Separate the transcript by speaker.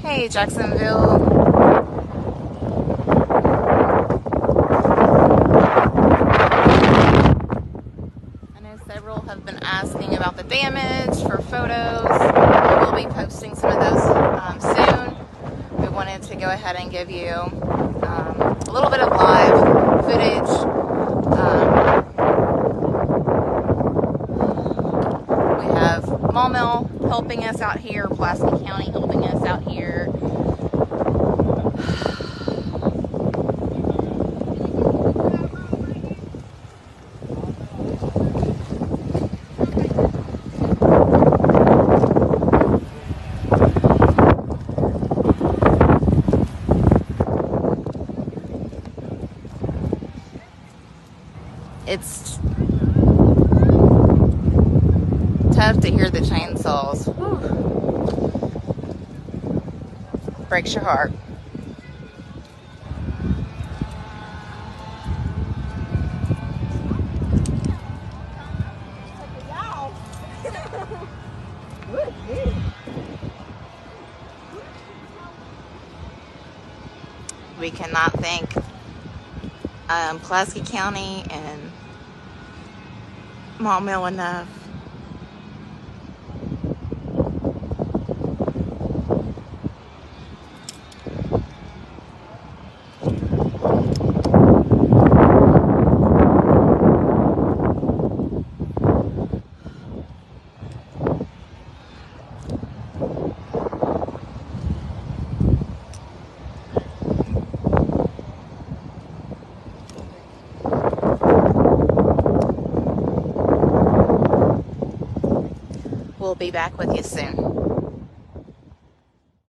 Speaker 1: Hey, Jacksonville. I know several have been asking about the damage for photos. We will be posting some of those soon. We wanted to go ahead and give you a little bit of live footage. We have Maumelle helping us out here, Pulaski County helping us out here. It's tough to hear the chainsaws. Whew. Breaks your heart. We cannot thank Pulaski County and Maumelle enough. We'll be back with you soon.